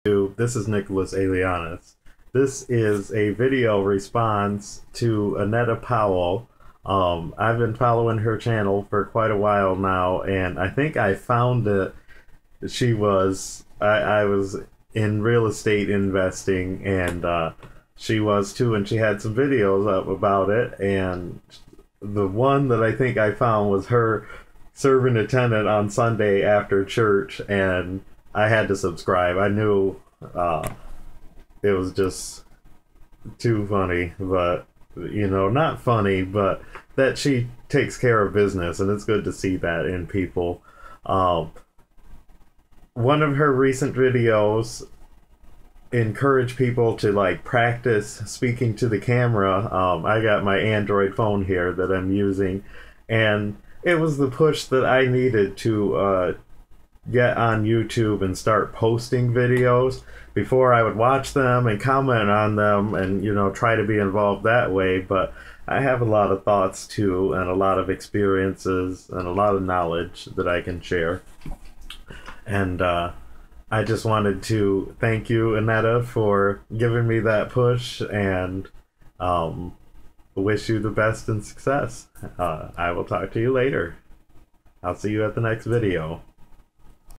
This is Nicholas Alianis. This is a video response to Anetta Powell. I've been following her channel for quite a while now, and I think I found it. I was in real estate investing, and she was too, and she had some videos up about it, and the one that I think I found was her serving a tenant on Sunday after church, and I had to subscribe. I knew it was just too funny, but not funny, but that she takes care of business, and it's good to see that in people. One of her recent videos encouraged people to practice speaking to the camera. I got my Android phone here that I'm using, and it was the push that I needed to get on YouTube and start posting videos. Before, I would watch them and comment on them and try to be involved that way, but I have a lot of thoughts too, and a lot of experiences and a lot of knowledge that I can share. And I just wanted to thank you, Anetta, for giving me that push, and wish you the best and success. I will talk to you later. I'll see you at the next video.